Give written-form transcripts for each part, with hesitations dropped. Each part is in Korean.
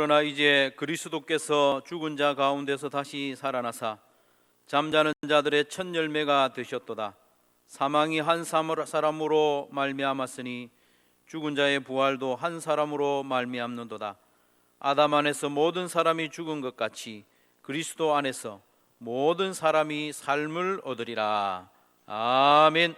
그러나 이제 그리스도께서 죽은 자 가운데서 다시 살아나사 잠자는 자들의 첫 열매가 되셨도다. 사망이 한 사람으로 말미암았으니 죽은 자의 부활도 한 사람으로 말미암는도다. 아담 안에서 모든 사람이 죽은 것 같이 그리스도 안에서 모든 사람이 삶을 얻으리라. 아멘.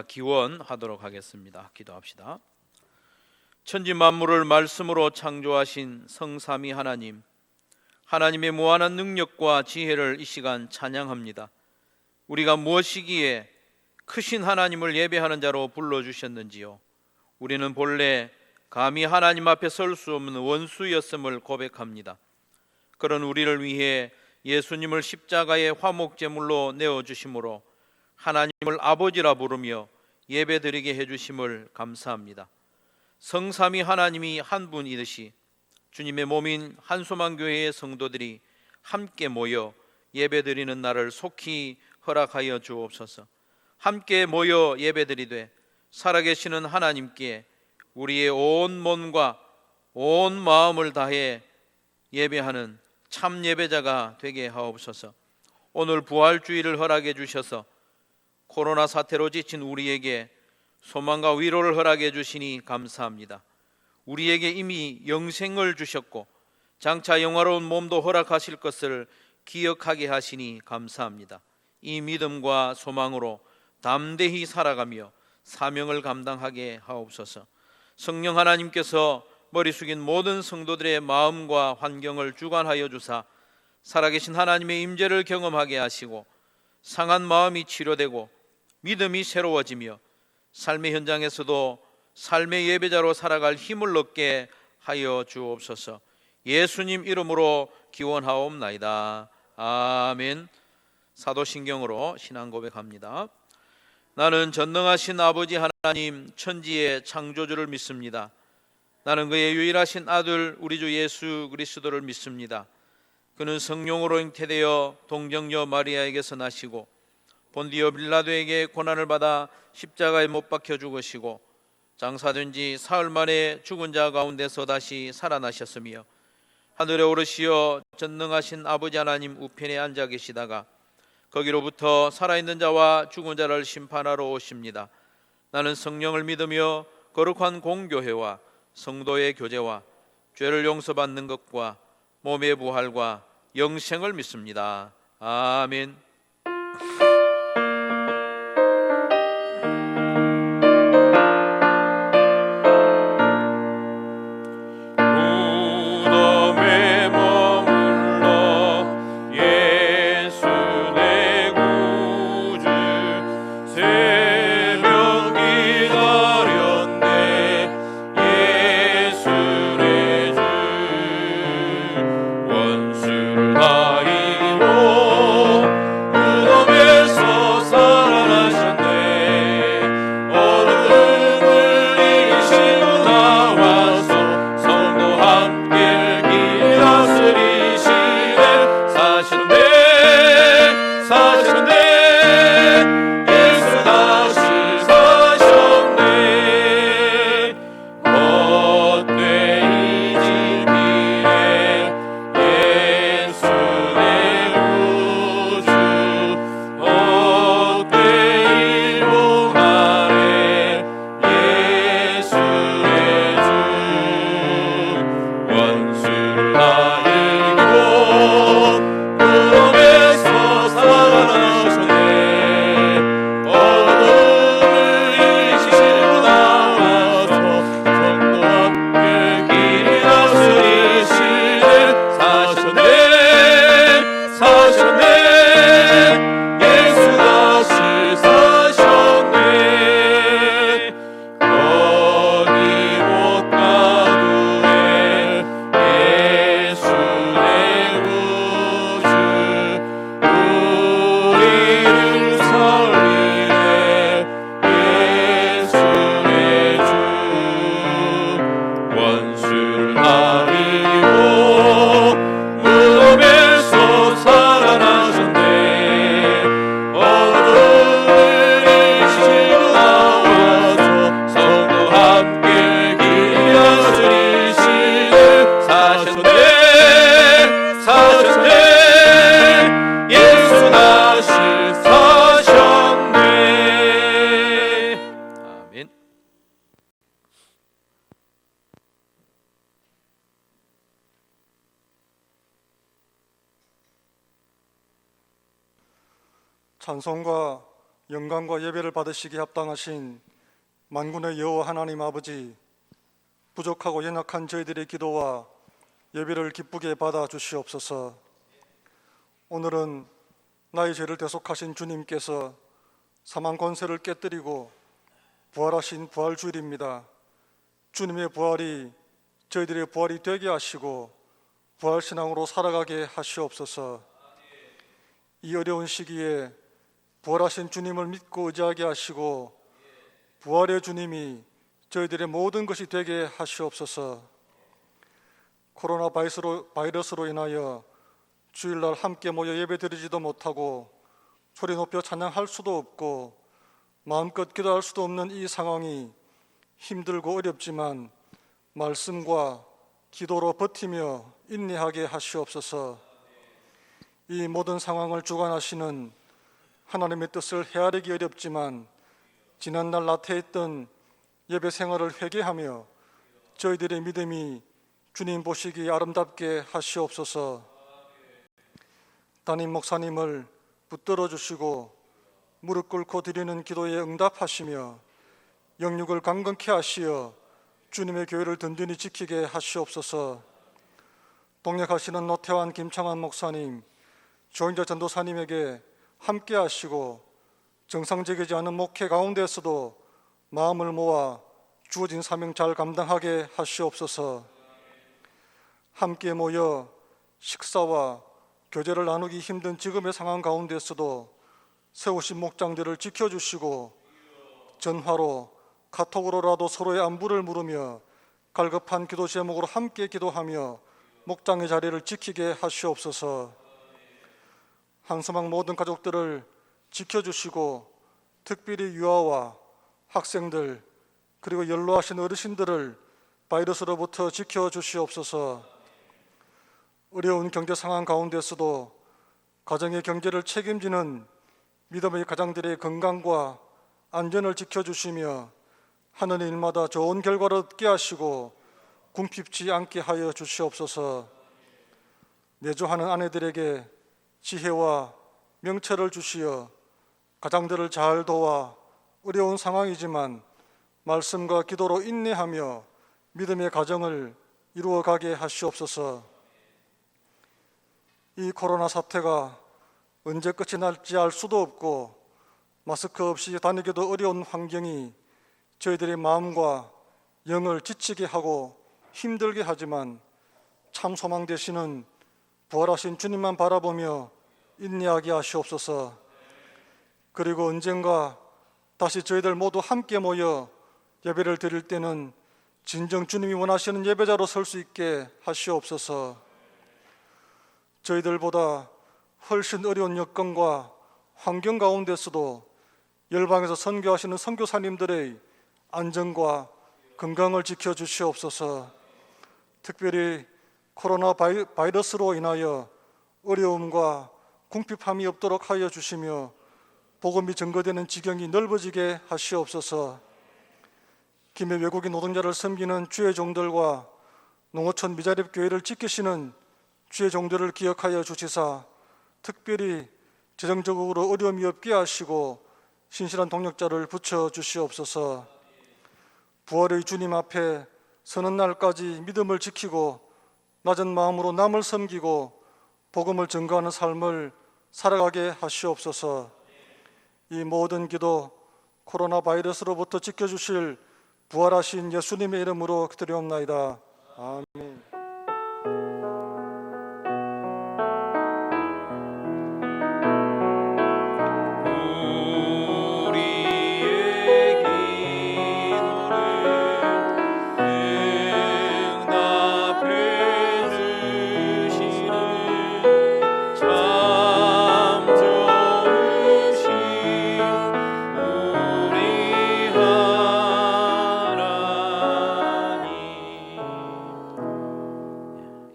기원하도록 하겠습니다. 기도합시다. 천지 만물을 말씀으로 창조하신 성삼위 하나님, 하나님의 무한한 능력과 지혜를 이 시간 찬양합니다. 우리가 무엇이기에 크신 하나님을 예배하는 자로 불러주셨는지요. 우리는 본래 감히 하나님 앞에 설 수 없는 원수였음을 고백합니다. 그런 우리를 위해 예수님을 십자가의 화목제물로 내어주심으로 하나님을 아버지라 부르며 예배드리게 해주심을 감사합니다. 성삼위 하나님이 한 분이듯이 주님의 몸인 한소망교회의 성도들이 함께 모여 예배드리는 날을 속히 허락하여 주옵소서. 함께 모여 예배드리되 살아계시는 하나님께 우리의 온 몸과 온 마음을 다해 예배하는 참 예배자가 되게 하옵소서. 오늘 부활주의를 허락해 주셔서 코로나 사태로 지친 우리에게 소망과 위로를 허락해 주시니 감사합니다. 우리에게 이미 영생을 주셨고 장차 영화로운 몸도 허락하실 것을 기억하게 하시니 감사합니다. 이 믿음과 소망으로 담대히 살아가며 사명을 감당하게 하옵소서. 성령 하나님께서 머리 숙인 모든 성도들의 마음과 환경을 주관하여 주사 살아계신 하나님의 임재를 경험하게 하시고 상한 마음이 치료되고 믿음이 새로워지며 삶의 현장에서도 삶의 예배자로 살아갈 힘을 얻게 하여 주옵소서. 예수님 이름으로 기원하옵나이다. 아멘. 사도신경으로 신앙 고백합니다. 나는 전능하신 아버지 하나님 천지의 창조주를 믿습니다. 나는 그의 유일하신 아들 우리 주 예수 그리스도를 믿습니다. 그는 성령으로 잉태되어 동정녀 마리아에게서 나시고 본디오 빌라도에게 고난을 받아 십자가에 못 박혀 죽으시고 장사된 지 사흘 만에 죽은 자 가운데서 다시 살아나셨으며 하늘에 오르시어 전능하신 아버지 하나님 우편에 앉아 계시다가 거기로부터 살아있는 자와 죽은 자를 심판하러 오십니다. 나는 성령을 믿으며 거룩한 공교회와 성도의 교제와 죄를 용서받는 것과 몸의 부활과 영생을 믿습니다. 아멘. 무덤에 머물러 예수 내 찬송과 영광과 예배를 받으시기에 합당하신 만군의 여호와 하나님 아버지, 부족하고 연약한 저희들의 기도와 예배를 기쁘게 받아 주시옵소서. 오늘은 나의 죄를 대속하신 주님께서 사망 권세를 깨뜨리고 부활하신 부활주일입니다. 주님의 부활이 저희들의 부활이 되게 하시고 부활신앙으로 살아가게 하시옵소서. 이 어려운 시기에 부활하신 주님을 믿고 의지하게 하시고 부활의 주님이 저희들의 모든 것이 되게 하시옵소서. 코로나 바이러스로 인하여 주일날 함께 모여 예배드리지도 못하고 소리 높여 찬양할 수도 없고 마음껏 기도할 수도 없는 이 상황이 힘들고 어렵지만 말씀과 기도로 버티며 인내하게 하시옵소서. 이 모든 상황을 주관하시는 하나님의 뜻을 헤아리기 어렵지만 지난날 나태했던 예배 생활을 회개하며 저희들의 믿음이 주님 보시기에 아름답게 하시옵소서. 담임 목사님을 붙들어 주시고 무릎 꿇고 드리는 기도에 응답하시며 영육을 강건케 하시어 주님의 교회를 든든히 지키게 하시옵소서. 동역하시는 노태환 김창환 목사님, 조인자 전도사님에게 함께 하시고 정상적이지 않은 목회 가운데서도 마음을 모아 주어진 사명 잘 감당하게 하시옵소서. 함께 모여 식사와 교제를 나누기 힘든 지금의 상황 가운데서도 세우신 목장들을 지켜주시고 전화로 카톡으로라도 서로의 안부를 물으며 갈급한 기도 제목으로 함께 기도하며 목장의 자리를 지키게 하시옵소서. 한서망 모든 가족들을 지켜주시고 특별히 유아와 학생들 그리고 연로하신 어르신들을 바이러스로부터 지켜주시옵소서. 어려운 경제 상황 가운데서도 가정의 경제를 책임지는 믿음의 가장들의 건강과 안전을 지켜주시며 하는 일마다 좋은 결과를 얻게 하시고 궁핍지 않게 하여 주시옵소서. 내조하는 아내들에게 지혜와 명철을 주시어 가장들을 잘 도와 어려운 상황이지만 말씀과 기도로 인내하며 믿음의 가정을 이루어가게 하시옵소서. 이 코로나 사태가 언제 끝이 날지 알 수도 없고 마스크 없이 다니기도 어려운 환경이 저희들의 마음과 영을 지치게 하고 힘들게 하지만 참 소망 되시는 부활하신 주님만 바라보며 인내하게 하시옵소서. 그리고 언젠가 다시 저희들 모두 함께 모여 예배를 드릴 때는 진정 주님이 원하시는 예배자로 설 수 있게 하시옵소서. 저희들보다 훨씬 어려운 여건과 환경 가운데서도 열방에서 선교하시는 선교사님들의 안전과 건강을 지켜주시옵소서. 특별히 코로나 바이러스로 인하여 어려움과 궁핍함이 없도록 하여 주시며 복음이 증거되는 지경이 넓어지게 하시옵소서. 김해 외국인 노동자를 섬기는 주의 종들과 농어촌 미자립 교회를 지키시는 주의 종들을 기억하여 주시사 특별히 재정적으로 어려움이 없게 하시고 신실한 동력자를 붙여 주시옵소서. 부활의 주님 앞에 서는 날까지 믿음을 지키고 낮은 마음으로 남을 섬기고 복음을 증거하는 삶을 살아가게 하시옵소서. 이 모든 기도 코로나 바이러스로부터 지켜주실 부활하신 예수님의 이름으로 드리옵나이다. 아멘.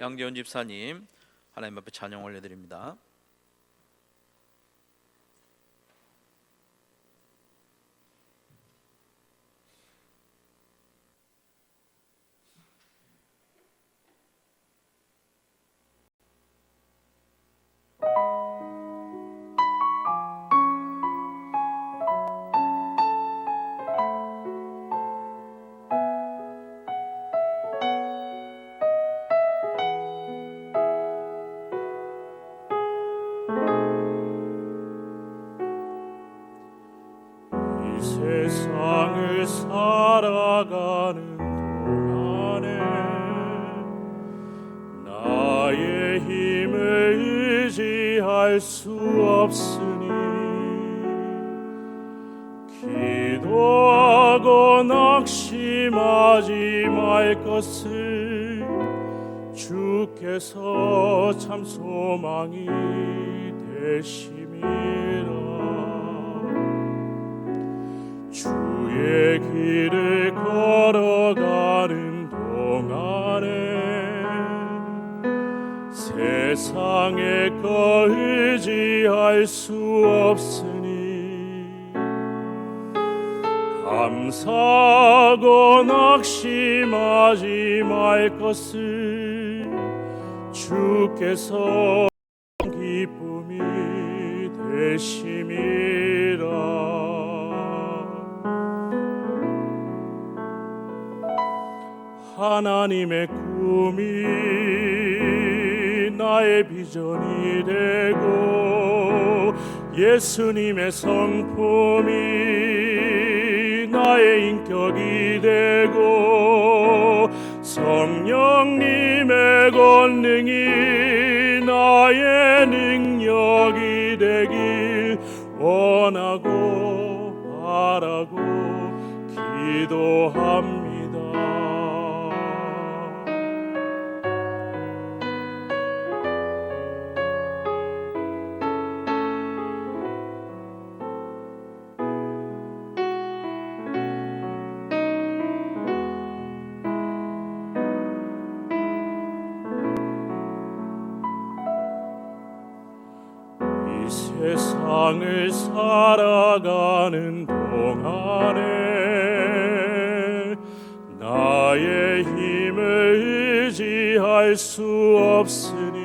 양재원 집사님 하나님 앞에 찬양 올려드립니다. 나의 힘을 의지할 수 없으니 기도하고 낙심하지 말 것을 주께서 참 소망이 되심이라. 주의 길을 걸어가는 동안에 세상의 것 의지할 수 없으니 감사하고 낙심하지 말 것을 주께서 기쁨이 되심이라. 하나님의 꿈이 나의 비전이 되고 예수님의 성품이 나의 인격이 되고 성령님의 권능이 나의 능력이 되길 원하고 바라고 기도합니다. 세상을 살아가는 동안에 나의 힘을 의지할 수 없으니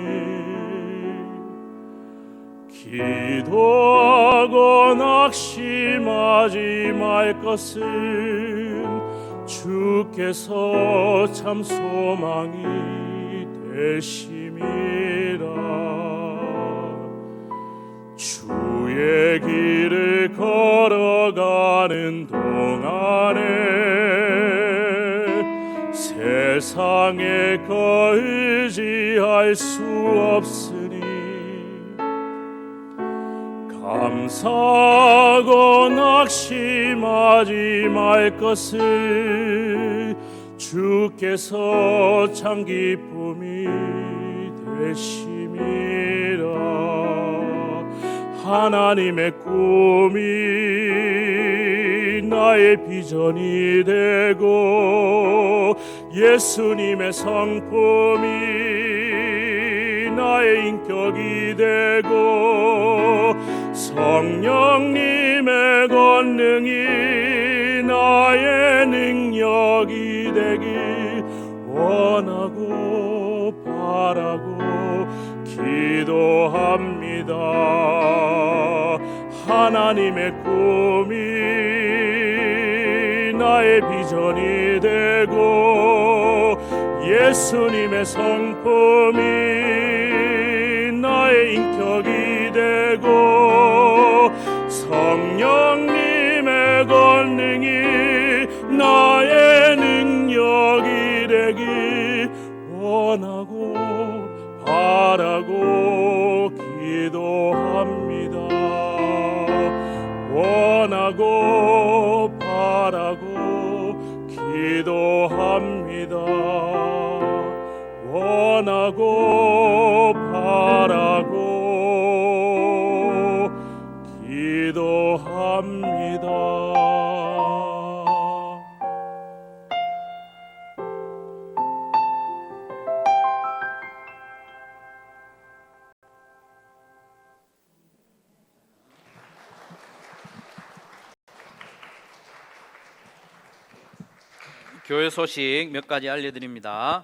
기도하고 낙심하지 말 것은 주께서 참 소망이 되심이라. 주의 길을 걸어가는 동안에 세상의 것 의지할 수 없으니 감사하고 낙심하지 말 것을 주께서 참 기쁨이 되심이라. 하나님의 꿈이 나의 비전이 되고 예수님의 성품이 나의 인격이 되고 성령님의 권능이 나의 능력이 되길 원하고 바라고 기도합니다. 하나님의 꿈이 나의 비전이 되고 예수님의 성품이 나의 인격이 되고 성령님의 권능이 나의 능력이 되길 원하고 바라고 기도합니다. 원하고 바라고 기도합니다. 원하고 바라고 기도합니다. 교회 소식 몇 가지 알려드립니다.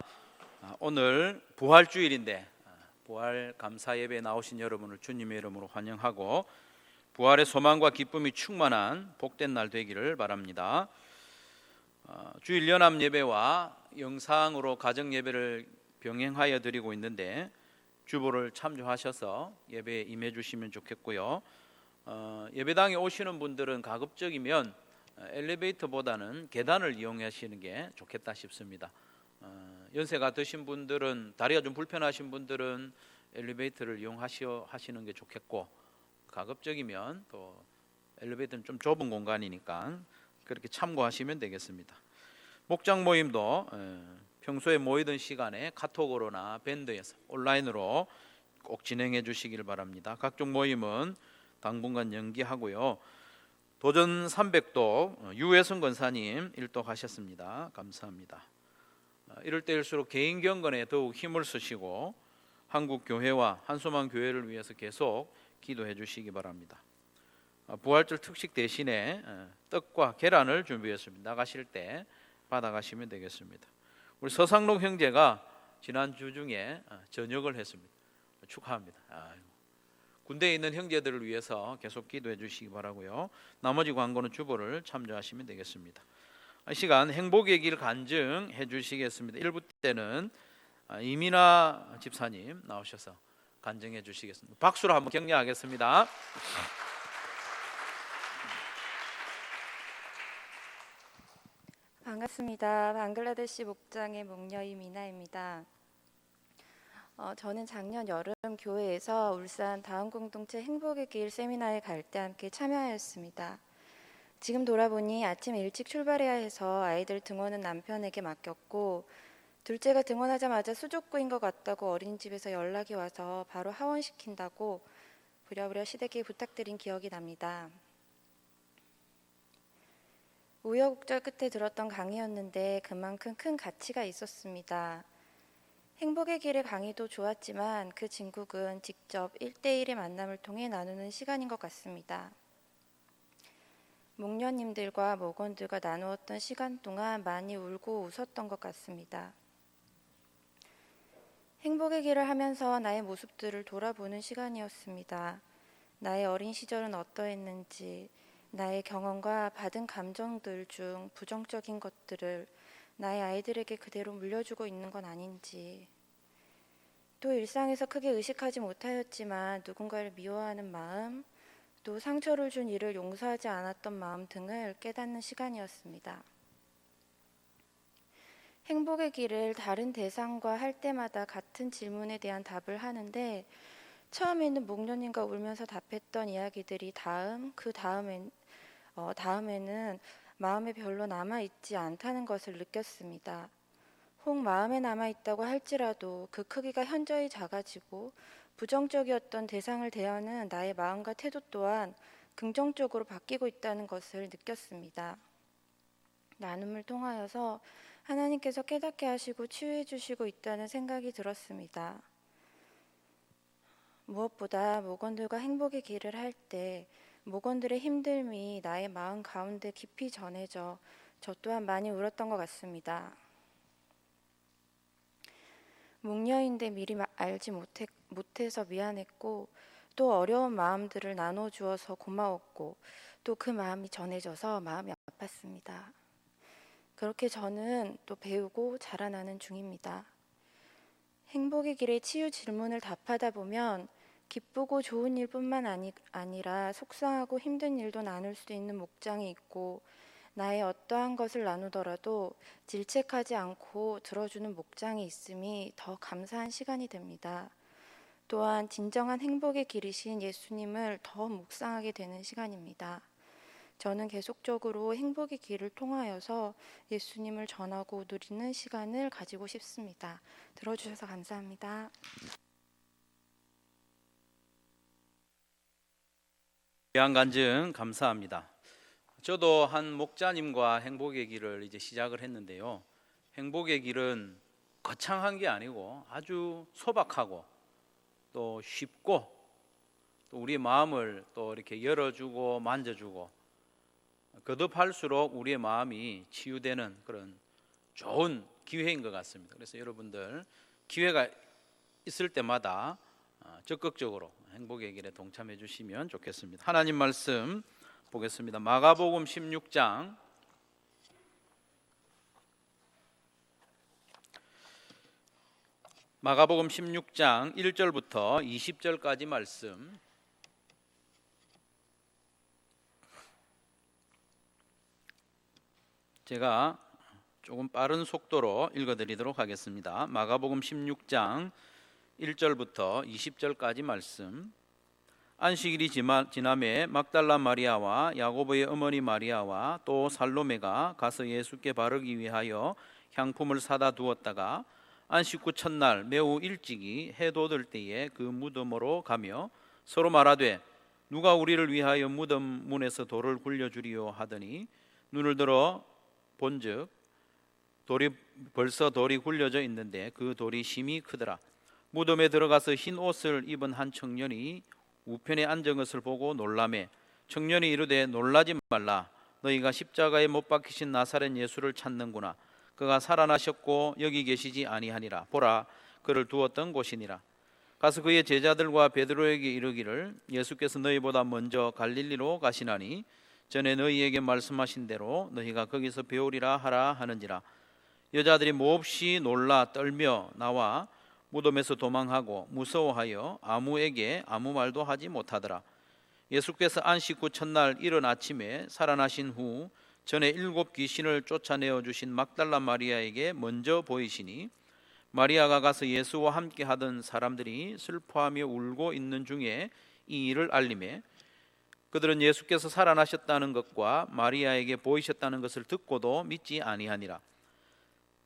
오늘 부활주일인데 부활 감사 예배에 나오신 여러분을 주님의 이름으로 환영하고 부활의 소망과 기쁨이 충만한 복된 날 되기를 바랍니다. 주일 연합 예배와 영상으로 가정 예배를 병행하여 드리고 있는데 주보를 참조하셔서 예배에 임해 주시면 좋겠고요. 예배당에 오시는 분들은 가급적이면 엘리베이터보다는 계단을 이용하시는 게 좋겠다 싶습니다. 연세가 드신 분들은, 다리가 좀 불편하신 분들은 엘리베이터를 이용하시는 게 좋겠고, 가급적이면 또 엘리베이터는 좀 좁은 공간이니까 그렇게 참고하시면 되겠습니다. 목장 모임도 평소에 모이던 시간에 카톡으로나 밴드에서 온라인으로 꼭 진행해 주시길 바랍니다. 각종 모임은 당분간 연기하고요. 도전 300도 유혜성 권사님 일독하셨습니다. 감사합니다. 이럴 때일수록 개인 경건에 더욱 힘을 쓰시고 한국 교회와 한소만 교회를 위해서 계속 기도해 주시기 바랍니다. 부활절 특식 대신에 떡과 계란을 준비했습니다. 나가실 때 받아가시면 되겠습니다. 우리 서상록 형제가 지난주 중에 전역을 했습니다. 축하합니다. 군대에 있는 형제들을 위해서 계속 기도해 주시기 바라고요. 나머지 광고는 주보를 참조하시면 되겠습니다. 이 시간 행복의 길 간증해 주시겠습니다. 1부 때는 이민아 집사님 나오셔서 간증해 주시겠습니다. 박수로 한번 격려하겠습니다. 반갑습니다. 방글라데시 목장의 목녀이 미나입니다. 저는 작년 여름 교회에서 울산 다음공동체 행복의 길 세미나에 갈 때 함께 참여하였습니다. 지금 돌아보니 아침 일찍 출발해야 해서 아이들 등원은 남편에게 맡겼고, 둘째가 등원하자마자 수족구인 것 같다고 어린이집에서 연락이 와서 바로 하원시킨다고 부랴부랴 시댁에 부탁드린 기억이 납니다. 우여곡절 끝에 들었던 강의였는데 그만큼 큰 가치가 있었습니다. 행복의 길의 강의도 좋았지만 그 진국은 직접 1대1의 만남을 통해 나누는 시간인 것 같습니다. 목녀님들과 목원들과 나누었던 시간 동안 많이 울고 웃었던 것 같습니다. 행복의 길을 하면서 나의 모습들을 돌아보는 시간이었습니다. 나의 어린 시절은 어떠했는지, 나의 경험과 받은 감정들 중 부정적인 것들을 나의 아이들에게 그대로 물려주고 있는 건 아닌지, 또 일상에서 크게 의식하지 못하였지만 누군가를 미워하는 마음, 또 상처를 준 이를 용서하지 않았던 마음 등을 깨닫는 시간이었습니다. 행복의 길을 다른 대상과 할 때마다 같은 질문에 대한 답을 하는데, 처음에는 목녀님과 울면서 답했던 이야기들이 다음에는 마음에 별로 남아있지 않다는 것을 느꼈습니다. 혹 마음에 남아있다고 할지라도 그 크기가 현저히 작아지고 부정적이었던 대상을 대하는 나의 마음과 태도 또한 긍정적으로 바뀌고 있다는 것을 느꼈습니다. 나눔을 통하여서 하나님께서 깨닫게 하시고 치유해 주시고 있다는 생각이 들었습니다. 무엇보다 목원들과 행복의 길을 할 때 목원들의 힘듦이 나의 마음 가운데 깊이 전해져 저 또한 많이 울었던 것 같습니다. 목녀인데 미리 알지 못해서 미안했고, 또 어려운 마음들을 나눠주어서 고마웠고, 또 그 마음이 전해져서 마음이 아팠습니다. 그렇게 저는 또 배우고 자라나는 중입니다. 행복의 길의 치유 질문을 답하다 보면 기쁘고 좋은 일뿐만 아니라 속상하고 힘든 일도 나눌 수 있는 목장이 있고, 나의 어떠한 것을 나누더라도 질책하지 않고 들어주는 목장이 있음이 더 감사한 시간이 됩니다. 또한 진정한 행복의 길이신 예수님을 더 묵상하게 되는 시간입니다. 저는 계속적으로 행복의 길을 통하여서 예수님을 전하고 누리는 시간을 가지고 싶습니다. 들어주셔서 감사합니다. 귀한 간증 감사합니다. 저도 한 목자님과 행복의 길을 이제 시작을 했는데요. 행복의 길은 거창한 게 아니고 아주 소박하고 또 쉽고, 또 우리의 마음을 또 이렇게 열어주고 만져주고, 거듭할수록 우리의 마음이 치유되는 그런 좋은 기회인 것 같습니다. 그래서 여러분들 기회가 있을 때마다 적극적으로 행복의 길에 동참해 주시면 좋겠습니다. 하나님 말씀 보겠습니다. 마가복음 16장 1절부터 20절까지 말씀. 제가 조금 빠른 속도로 읽어드리도록 하겠습니다. 마가복음 16장 1절부터 20절까지 말씀. 안식일이 지남에 막달라 마리아와 야고보의 어머니 마리아와 또 살로메가 가서 예수께 바르기 위하여 향품을 사다 두었다가 안식 후 첫날 매우 일찍이 해 돋을 때에 그 무덤으로 가며 서로 말하되 누가 우리를 위하여 무덤 문에서 돌을 굴려주리요 하더니 눈을 들어 본즉 벌써 돌이 굴려져 있는데 그 돌이 심히 크더라. 무덤에 들어가서 흰 옷을 입은 한 청년이 우편에 앉은 것을 보고 놀라매 청년이 이르되 놀라지 말라. 너희가 십자가에 못 박히신 나사렛 예수를 찾는구나. 그가 살아나셨고 여기 계시지 아니하니라. 보라, 그를 두었던 곳이니라. 가서 그의 제자들과 베드로에게 이르기를 예수께서 너희보다 먼저 갈릴리로 가시나니 전에 너희에게 말씀하신 대로 너희가 거기서 배우리라 하라 하는지라. 여자들이 몹시 놀라 떨며 나와 무덤에서 도망하고 무서워하여 아무에게 아무 말도 하지 못하더라. 예수께서 안식 후 첫날 이른 아침에 살아나신 후 전에 7 귀신을 쫓아내어 주신 막달라 마리아에게 먼저 보이시니 마리아가 가서 예수와 함께 하던 사람들이 슬퍼하며 울고 있는 중에 이 일을 알림해 그들은 예수께서 살아나셨다는 것과 마리아에게 보이셨다는 것을 듣고도 믿지 아니하니라.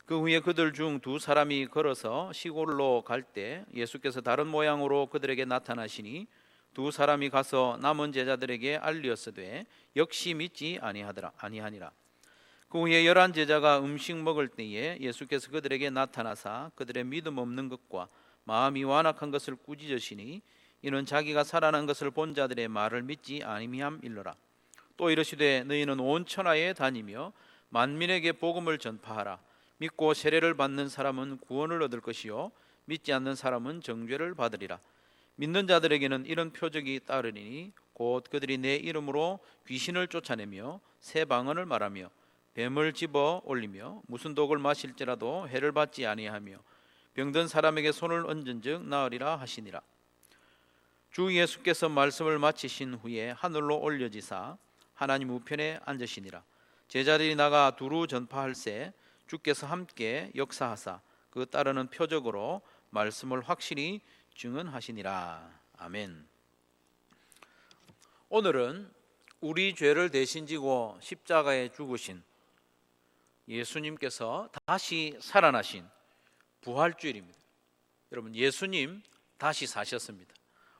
그 후에 그들 중 2 사람이 걸어서 시골로 갈 때 예수께서 다른 모양으로 그들에게 나타나시니 2 사람이 가서 남은 제자들에게 알리었으되 역시 믿지 아니하니라. 그 후에 11 제자가 음식 먹을 때에 예수께서 그들에게 나타나사 그들의 믿음 없는 것과 마음이 완악한 것을 꾸짖으시니 이는 자기가 살아난 것을 본 자들의 말을 믿지 아니함일러라. 또 이르시되 너희는 온 천하에 다니며 만민에게 복음을 전파하라. 믿고 세례를 받는 사람은 구원을 얻을 것이요 믿지 않는 사람은 정죄를 받으리라. 믿는 자들에게는 이런 표적이 따르리니 곧 그들이 내 이름으로 귀신을 쫓아내며 새 방언을 말하며 뱀을 집어 올리며 무슨 독을 마실지라도 해를 받지 아니하며 병든 사람에게 손을 얹은즉 나으리라 하시니라. 주 예수께서 말씀을 마치신 후에 하늘로 올려지사 하나님 우편에 앉으시니라. 제자들이 나가 두루 전파할새 주께서 함께 역사하사 그 따르는 표적으로 말씀을 확실히 증언하시니라. 아멘. 오늘은 우리 죄를 대신 지고 십자가에 죽으신 예수님께서 다시 살아나신 부활주일입니다. 여러분, 예수님 다시 사셨습니다.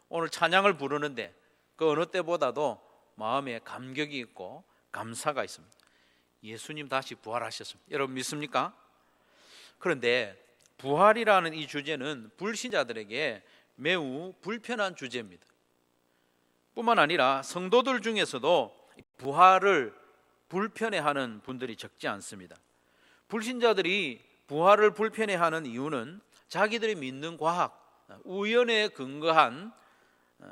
오늘 찬양을 부르는데 그 어느 때보다도 마음에 감격이 있고 감사가 있습니다. 예수님 다시 부활하셨습니다. 여러분 믿습니까? 그런데 부활이라는 이 주제는 불신자들에게 매우 불편한 주제입니다. 뿐만 아니라 성도들 중에서도 부활을 불편해하는 분들이 적지 않습니다. 불신자들이 부활을 불편해하는 이유는 자기들이 믿는 과학, 우연에 근거한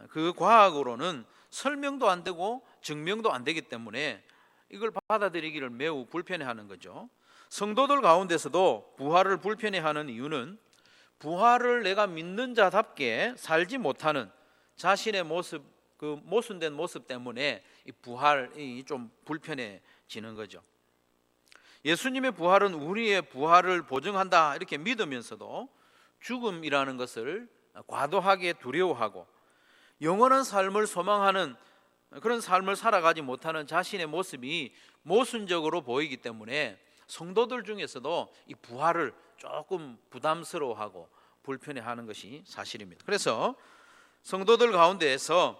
그 과학으로는 설명도 안 되고 증명도 안 되기 때문에 이걸 받아들이기를 매우 불편해하는 거죠. 성도들 가운데서도 부활을 불편해하는 이유는 부활을 내가 믿는 자답게 살지 못하는 자신의 모습, 그 모순된 모습 때문에 이 부활이 좀 불편해지는 거죠. 예수님의 부활은 우리의 부활을 보증한다 이렇게 믿으면서도 죽음이라는 것을 과도하게 두려워하고 영원한 삶을 소망하는 그런 삶을 살아가지 못하는 자신의 모습이 모순적으로 보이기 때문에 성도들 중에서도 이 부활을 조금 부담스러워하고 불편해하는 것이 사실입니다. 그래서 성도들 가운데에서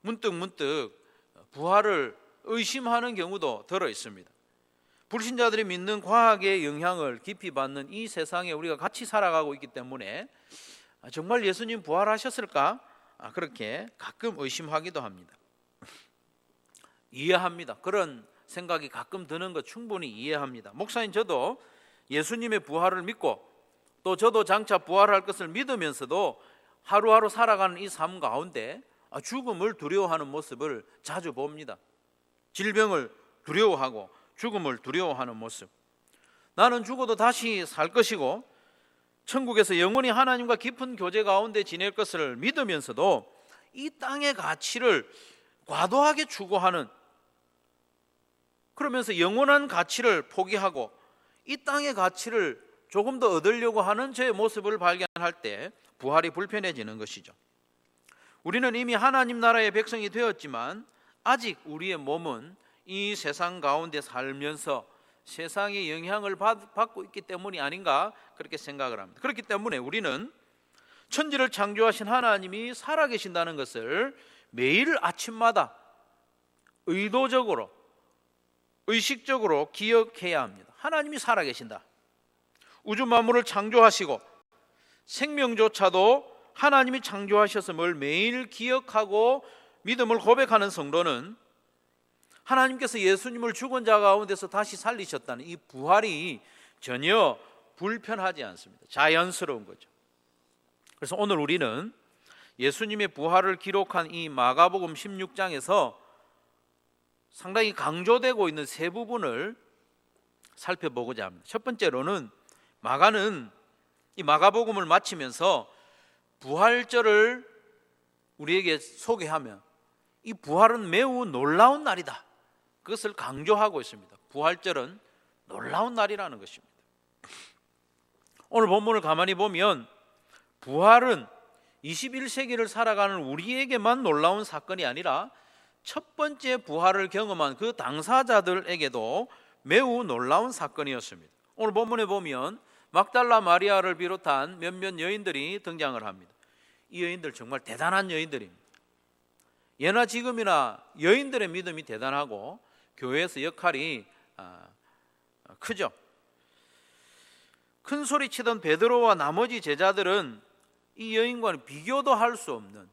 문득 부활을 의심하는 경우도 들어 있습니다. 불신자들이 믿는 과학의 영향을 깊이 받는 이 세상에 우리가 같이 살아가고 있기 때문에 정말 예수님 부활하셨을까? 그렇게 가끔 의심하기도 합니다. 이해합니다. 그런 생각이 가끔 드는 것 충분히 이해합니다. 목사님 저도 예수님의 부활을 믿고 또 저도 장차 부활할 것을 믿으면서도 하루하루 살아가는 이 삶 가운데 죽음을 두려워하는 모습을 자주 봅니다. 질병을 두려워하고 죽음을 두려워하는 모습. 나는 죽어도 다시 살 것이고 천국에서 영원히 하나님과 깊은 교제 가운데 지낼 것을 믿으면서도 이 땅의 가치를 과도하게 추구하는, 그러면서 영원한 가치를 포기하고 이 땅의 가치를 조금 더 얻으려고 하는 저의 모습을 발견할 때 부활이 불편해지는 것이죠. 우리는 이미 하나님 나라의 백성이 되었지만 아직 우리의 몸은 이 세상 가운데 살면서 세상의 영향을 받고 있기 때문이 아닌가 그렇게 생각을 합니다. 그렇기 때문에 우리는 천지를 창조하신 하나님이 살아계신다는 것을 매일 아침마다 의도적으로 의식적으로 기억해야 합니다. 하나님이 살아계신다. 우주 만물을 창조하시고 생명조차도 하나님이 창조하셨음을 매일 기억하고 믿음을 고백하는 성도는 하나님께서 예수님을 죽은 자 가운데서 다시 살리셨다는 이 부활이 전혀 불편하지 않습니다. 자연스러운 거죠. 그래서 오늘 우리는 예수님의 부활을 기록한 이 마가복음 16장에서 상당히 강조되고 있는 세 부분을 살펴보고자 합니다. 첫 번째로는 마가는 이 마가복음을 마치면서 부활절을 우리에게 소개하며 이 부활은 매우 놀라운 날이다. 그것을 강조하고 있습니다. 부활절은 놀라운 날이라는 것입니다. 오늘 본문을 가만히 보면 부활은 21세기를 살아가는 우리에게만 놀라운 사건이 아니라 첫 번째 부활을 경험한 그 당사자들에게도 매우 놀라운 사건이었습니다. 오늘 본문에 보면 막달라 마리아를 비롯한 몇몇 여인들이 등장을 합니다. 이 여인들 정말 대단한 여인들입니다. 예나 지금이나 여인들의 믿음이 대단하고 교회에서 역할이 크죠. 큰 소리 치던 베드로와 나머지 제자들은 이 여인과는 비교도 할 수 없는,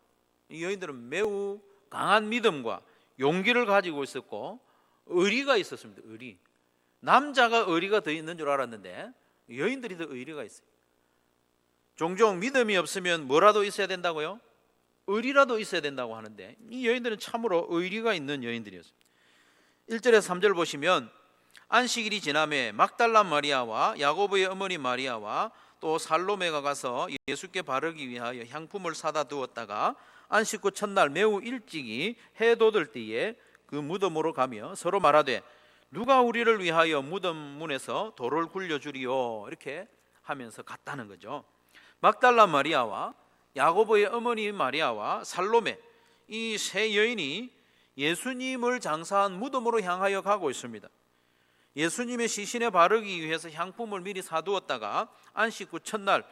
이 여인들은 매우 강한 믿음과 용기를 가지고 있었고 의리가 있었습니다. 의리. 남자가 의리가 더 있는 줄 알았는데 여인들이 더 의리가 있어요. 종종 믿음이 없으면 뭐라도 있어야 된다고요? 의리라도 있어야 된다고 하는데 이 여인들은 참으로 의리가 있는 여인들이었습니다. 1절에서 3절 보시면 안식일이 지남에 막달라 마리아와 야고보의 어머니 마리아와 또 살로메가 가서 예수께 바르기 위하여 향품을 사다 두었다가 안식 후 첫날 매우 일찍이 해 돋을 때에 그 무덤으로 가며 서로 말하되 누가 우리를 위하여 무덤 문에서 돌을 굴려주리요 이렇게 하면서 갔다는 거죠. 막달라 마리아와 야고보의 어머니 마리아와 살로메 이 세 여인이 예수님을 장사한 무덤으로 향하여 가고 있습니다. 예수님의 시신에 바르기 위해서 향품을 미리 사두었다가 안식 후 첫날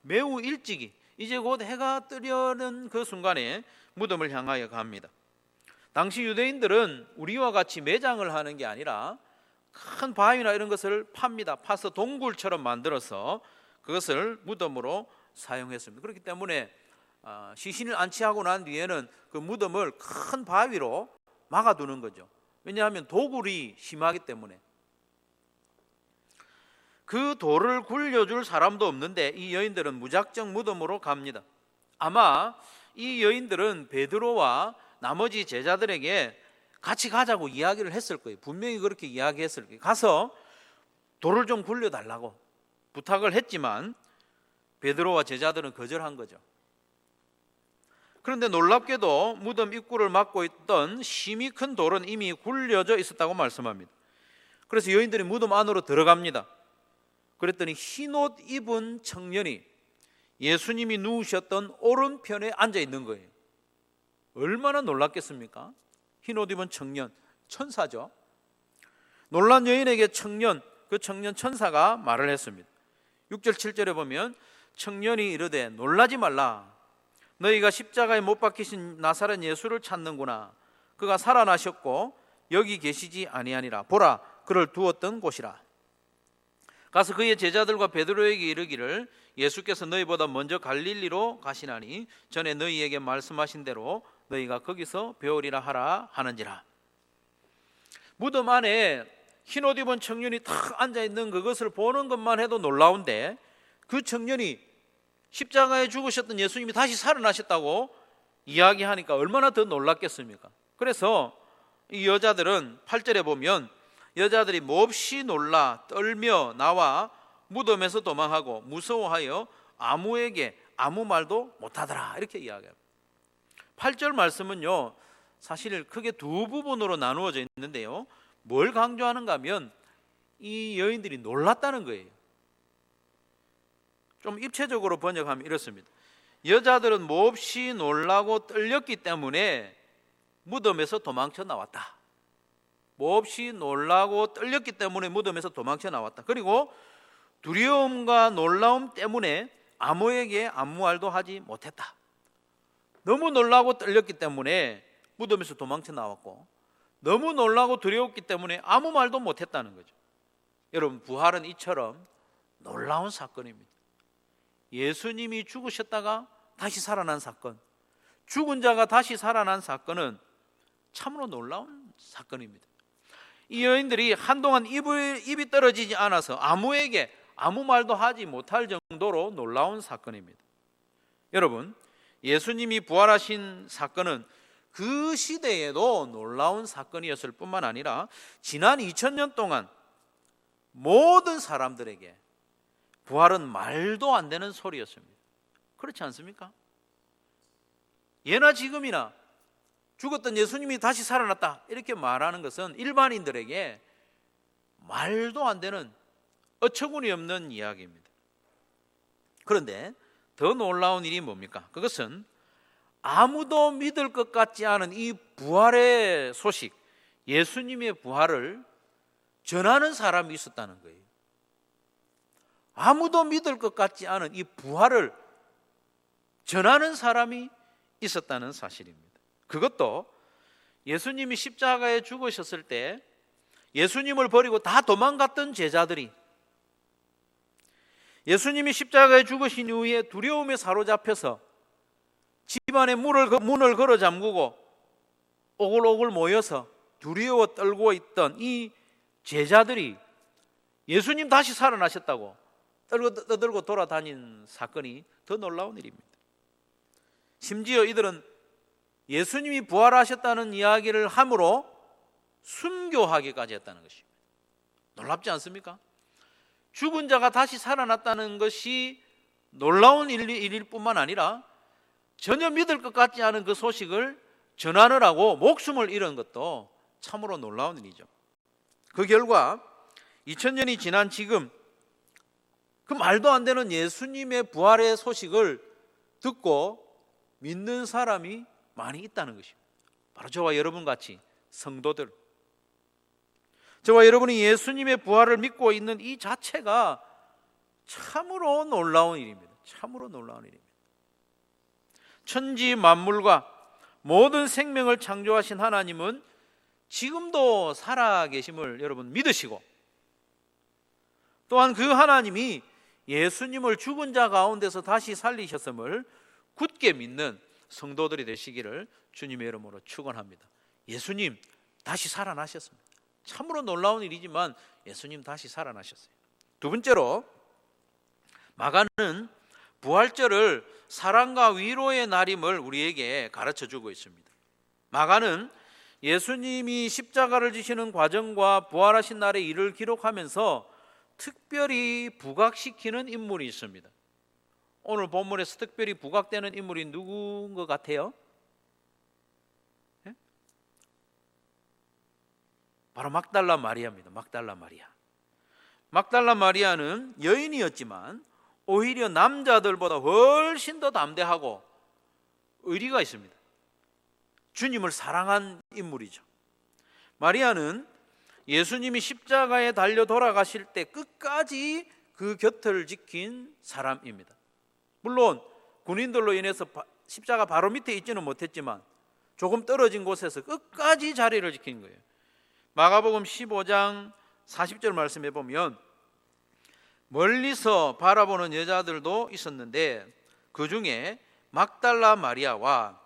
매우 일찍이 이제 곧 해가 뜨려는 그 순간에 무덤을 향하여 갑니다. 당시 유대인들은 우리와 같이 매장을 하는 게 아니라 큰 바위나 이런 것을 팝니다. 파서 동굴처럼 만들어서 그것을 무덤으로 사용했습니다. 그렇기 때문에 시신을 안치하고 난 뒤에는 그 무덤을 큰 바위로 막아두는 거죠. 왜냐하면 도굴이 심하기 때문에. 그 돌을 굴려줄 사람도 없는데 이 여인들은 무작정 무덤으로 갑니다. 아마 이 여인들은 베드로와 나머지 제자들에게 같이 가자고 이야기를 했을 거예요. 분명히 그렇게 이야기했을 거예요. 가서 돌을 좀 굴려달라고 부탁을 했지만 베드로와 제자들은 거절한 거죠. 그런데 놀랍게도 무덤 입구를 막고 있던 심히 큰 돌은 이미 굴려져 있었다고 말씀합니다. 그래서 여인들이 무덤 안으로 들어갑니다. 그랬더니 흰옷 입은 청년이 예수님이 누우셨던 오른편에 앉아 있는 거예요. 얼마나 놀랐겠습니까? 흰옷 입은 청년, 천사죠. 놀란 여인에게 그 청년 천사가 말을 했습니다. 6절 7절에 보면 청년이 이르되 놀라지 말라. 너희가 십자가에 못 박히신 나사렛 예수를 찾는구나. 그가 살아나셨고 여기 계시지 아니하니라. 보라, 그를 두었던 곳이라. 가서 그의 제자들과 베드로에게 이르기를 예수께서 너희보다 먼저 갈릴리로 가시나니 전에 너희에게 말씀하신 대로 너희가 거기서 배우리라 하라 하는지라. 무덤 안에 흰옷 입은 청년이 탁 앉아있는 그것을 보는 것만 해도 놀라운데 그 청년이 십자가에 죽으셨던 예수님이 다시 살아나셨다고 이야기하니까 얼마나 더 놀랐겠습니까? 그래서 이 여자들은 8절에 보면 여자들이 몹시 놀라 떨며 나와 무덤에서 도망하고 무서워하여 아무에게 아무 말도 못하더라 이렇게 이야기합니다. 8절 말씀은요 사실 크게 두 부분으로 나누어져 있는데요 뭘 강조하는가 하면 이 여인들이 놀랐다는 거예요. 좀 입체적으로 번역하면 이렇습니다. 여자들은 몹시 놀라고 떨렸기 때문에 무덤에서 도망쳐 나왔다. 몹시 놀라고 떨렸기 때문에 무덤에서 도망쳐 나왔다. 그리고 두려움과 놀라움 때문에 아무에게 아무 말도 하지 못했다. 너무 놀라고 떨렸기 때문에 무덤에서 도망쳐 나왔고, 너무 놀라고 두려웠기 때문에 아무 말도 못했다는 거죠. 여러분, 부활은 이처럼 놀라운 사건입니다. 예수님이 죽으셨다가 다시 살아난 사건, 죽은 자가 다시 살아난 사건은 참으로 놀라운 사건입니다. 이 여인들이 한동안 입이 떨어지지 않아서 아무에게 아무 말도 하지 못할 정도로 놀라운 사건입니다. 여러분, 예수님이 부활하신 사건은 그 시대에도 놀라운 사건이었을 뿐만 아니라 지난 2000년 동안 모든 사람들에게 부활은 말도 안 되는 소리였습니다. 그렇지 않습니까? 예나 지금이나 죽었던 예수님이 다시 살아났다 이렇게 말하는 것은 일반인들에게 말도 안 되는 어처구니 없는 이야기입니다. 그런데 더 놀라운 일이 뭡니까? 그것은 아무도 믿을 것 같지 않은 이 부활의 소식, 예수님의 부활을 전하는 사람이 있었다는 거예요. 아무도 믿을 것 같지 않은 이 부활을 전하는 사람이 있었다는 사실입니다. 그것도 예수님이 십자가에 죽으셨을 때 예수님을 버리고 다 도망갔던 제자들이 예수님이 십자가에 죽으신 이후에 두려움에 사로잡혀서 집안에 문을 걸어 잠그고 오글오글 모여서 두려워 떨고 있던 이 제자들이 예수님 다시 살아나셨다고 떠들고 돌아다닌 사건이 더 놀라운 일입니다. 심지어 이들은 예수님이 부활하셨다는 이야기를 함으로 순교하기까지 했다는 것입니다. 놀랍지 않습니까? 죽은 자가 다시 살아났다는 것이 놀라운 일일 뿐만 아니라 전혀 믿을 것 같지 않은 그 소식을 전하느라고 목숨을 잃은 것도 참으로 놀라운 일이죠. 그 결과 2000년이 지난 지금 그 말도 안 되는 예수님의 부활의 소식을 듣고 믿는 사람이 많이 있다는 것입니다. 바로 저와 여러분 같이 성도들, 저와 여러분이 예수님의 부활을 믿고 있는 이 자체가 참으로 놀라운 일입니다. 참으로 놀라운 일입니다. 천지 만물과 모든 생명을 창조하신 하나님은 지금도 살아계심을 여러분 믿으시고, 또한 그 하나님이 예수님을 죽은 자 가운데서 다시 살리셨음을 굳게 믿는 성도들이 되시기를 주님의 이름으로 축원합니다. 예수님 다시 살아나셨습니다. 참으로 놀라운 일이지만 예수님 다시 살아나셨어요. 두 번째로, 마가는 부활절을 사랑과 위로의 날임을 우리에게 가르쳐주고 있습니다. 마가는 예수님이 십자가를 지시는 과정과 부활하신 날의 일을 기록하면서 특별히 부각시키는 인물이 있습니다. 오늘 본문에서 특별히 부각되는 인물이 누구인 것 같아요? 네? 바로 막달라 마리아입니다. 막달라 마리아. 막달라 마리아는 여인이었지만 오히려 남자들보다 훨씬 더 담대하고 의리가 있습니다. 주님을 사랑한 인물이죠. 마리아는 예수님이 십자가에 달려 돌아가실 때 끝까지 그 곁을 지킨 사람입니다. 물론 군인들로 인해서 십자가 바로 밑에 있지는 못했지만 조금 떨어진 곳에서 끝까지 자리를 지킨 거예요. 마가복음 15장 40절 말씀해 보면 멀리서 바라보는 여자들도 있었는데 그 중에 막달라 마리아와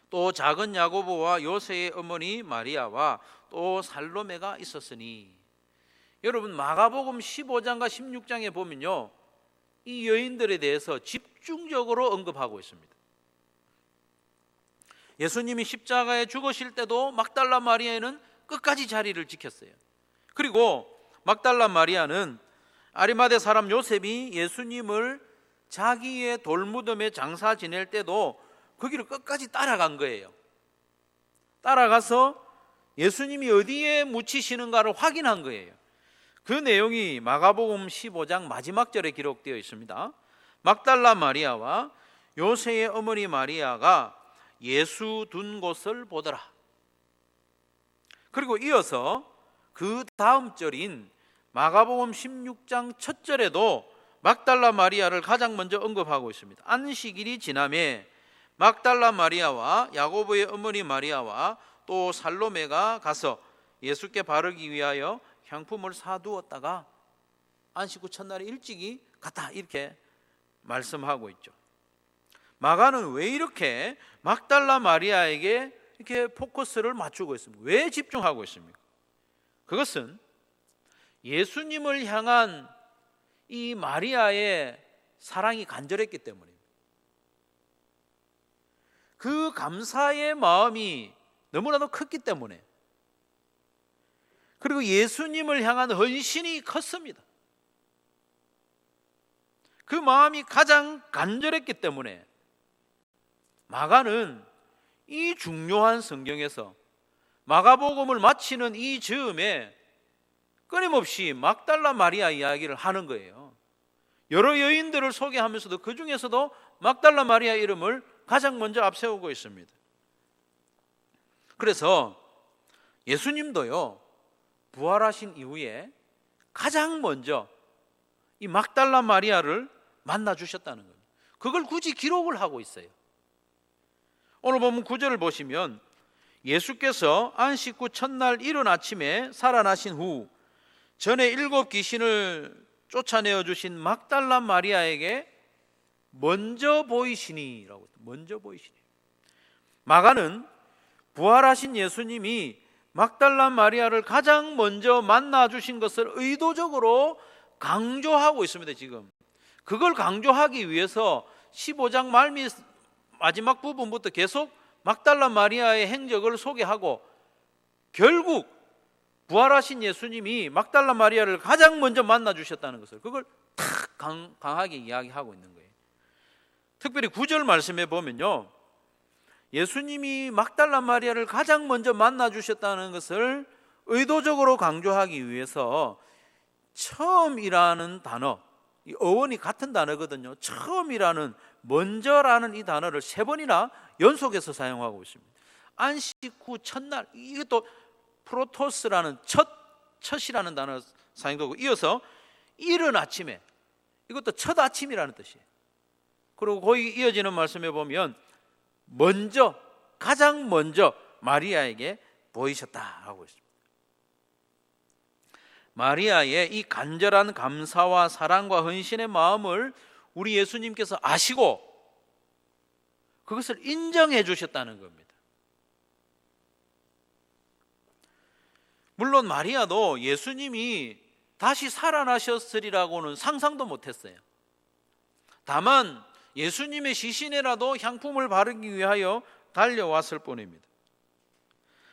또 작은 야고보와 요새의 어머니 마리아와 또 살로메가 있었으니, 여러분 마가복음 15장과 16장에 보면요, 이 여인들에 대해서 집중적으로 언급하고 있습니다. 예수님이 십자가에 죽으실 때도 막달라 마리아는 끝까지 자리를 지켰어요. 그리고 막달라 마리아는 아리마대 사람 요셉이 예수님을 자기의 돌무덤에 장사 지낼 때도 그 길을 끝까지 따라간 거예요. 따라가서 예수님이 어디에 묻히시는가를 확인한 거예요. 그 내용이 마가복음 15장 마지막 절에 기록되어 있습니다. 막달라 마리아와 요새의 어머니 마리아가 예수 둔 곳을 보더라. 그리고 이어서 그 다음 절인 마가복음 16장 첫 절에도 막달라 마리아를 가장 먼저 언급하고 있습니다. 안식일이 지남에 막달라 마리아와 야고보의 어머니 마리아와 또 살로메가 가서 예수께 바르기 위하여 향품을 사두었다가 안식 후 첫날에 일찍이 갔다, 이렇게 말씀하고 있죠. 마가는 왜 이렇게 막달라 마리아에게 이렇게 포커스를 맞추고 있습니까? 왜 집중하고 있습니까? 그것은 예수님을 향한 이 마리아의 사랑이 간절했기 때문입니다. 그 감사의 마음이 너무나도 컸기 때문에, 그리고 예수님을 향한 헌신이 컸습니다. 그 마음이 가장 간절했기 때문에 마가는 이 중요한 성경에서 마가복음을 마치는 이 즈음에 끊임없이 막달라 마리아 이야기를 하는 거예요. 여러 여인들을 소개하면서도 그 중에서도 막달라 마리아 이름을 가장 먼저 앞세우고 있습니다. 그래서 예수님도요, 부활하신 이후에 가장 먼저 이 막달라 마리아를 만나 주셨다는 겁니다. 그걸 굳이 기록을 하고 있어요. 오늘 보면 9절을 보시면 예수께서 안식 후 첫날 이른 아침에 살아나신 후 전에 7 귀신을 쫓아내어 주신 막달라 마리아에게 먼저 보이시니라고, 먼저 보이시니. 마가는 부활하신 예수님이 막달라 마리아를 가장 먼저 만나 주신 것을 의도적으로 강조하고 있습니다. 지금 그걸 강조하기 위해서 15장 말미 마지막 부분부터 계속 막달라 마리아의 행적을 소개하고 결국 부활하신 예수님이 막달라 마리아를 가장 먼저 만나 주셨다는 것을, 그걸 탁 강하게 이야기하고 있는 거예요. 특별히 9절 말씀에 보면요, 예수님이 막달라 마리아를 가장 먼저 만나 주셨다는 것을 의도적으로 강조하기 위해서 처음이라는 단어, 이 어원이 같은 단어거든요. 처음이라는, 먼저라는 이 단어를 3번이나 연속해서 사용하고 있습니다. 안식 후 첫날, 이것도 프로토스라는 첫이라는 단어 사용되고, 이어서 이른 아침에, 이것도 첫 아침이라는 뜻이에요. 그리고 거기 이어지는 말씀에 보면 먼저, 가장 먼저 마리아에게 보이셨다 하고 있습니다. 마리아의 이 간절한 감사와 사랑과 헌신의 마음을 우리 예수님께서 아시고 그것을 인정해 주셨다는 겁니다. 물론 마리아도 예수님이 다시 살아나셨으리라고는 상상도 못했어요. 다만 예수님의 시신에라도 향품을 바르기 위하여 달려왔을 뿐입니다.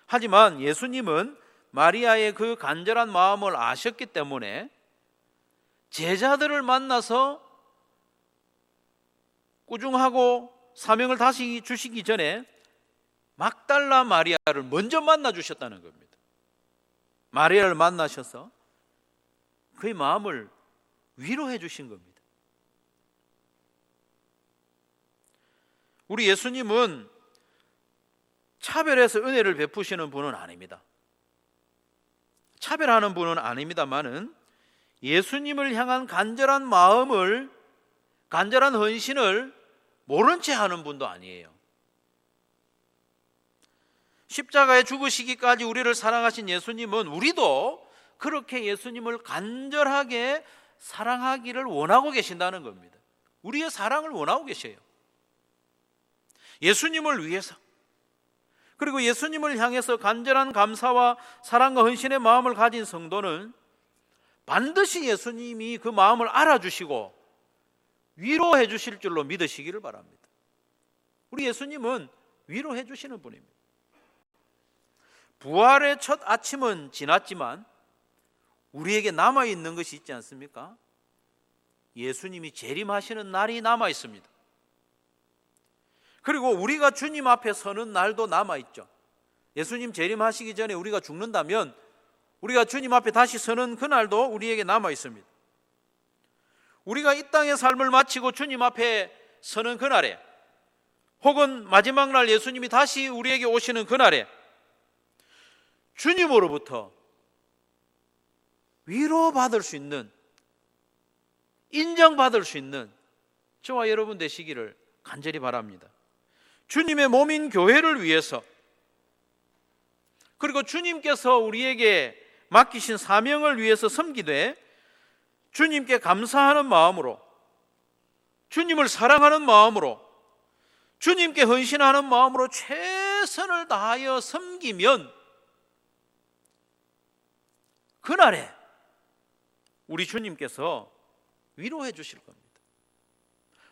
하지만 예수님은 마리아의 그 간절한 마음을 아셨기 때문에 제자들을 만나서 꾸중하고 사명을 다시 주시기 전에 막달라 마리아를 먼저 만나 주셨다는 겁니다. 마리아를 만나셔서 그의 마음을 위로해 주신 겁니다. 우리 예수님은 차별해서 은혜를 베푸시는 분은 아닙니다. 차별하는 분은 아닙니다만은 예수님을 향한 간절한 마음을, 간절한 헌신을 모른 채 하는 분도 아니에요. 십자가에 죽으시기까지 우리를 사랑하신 예수님은 우리도 그렇게 예수님을 간절하게 사랑하기를 원하고 계신다는 겁니다. 우리의 사랑을 원하고 계셔요. 예수님을 위해서, 그리고 예수님을 향해서 간절한 감사와 사랑과 헌신의 마음을 가진 성도는 반드시 예수님이 그 마음을 알아주시고 위로해 주실 줄로 믿으시기를 바랍니다. 우리 예수님은 위로해 주시는 분입니다. 부활의 첫 아침은 지났지만 우리에게 남아있는 것이 있지 않습니까? 예수님이 재림하시는 날이 남아있습니다. 그리고 우리가 주님 앞에 서는 날도 남아있죠. 예수님 재림하시기 전에 우리가 죽는다면 우리가 주님 앞에 다시 서는 그날도 우리에게 남아 있습니다. 우리가 이 땅의 삶을 마치고 주님 앞에 서는 그날에, 혹은 마지막 날 예수님이 다시 우리에게 오시는 그날에 주님으로부터 위로받을 수 있는, 인정받을 수 있는 저와 여러분 되시기를 간절히 바랍니다. 주님의 몸인 교회를 위해서, 그리고 주님께서 우리에게 맡기신 사명을 위해서 섬기되 주님께 감사하는 마음으로, 주님을 사랑하는 마음으로, 주님께 헌신하는 마음으로 최선을 다하여 섬기면 그날에 우리 주님께서 위로해 주실 겁니다.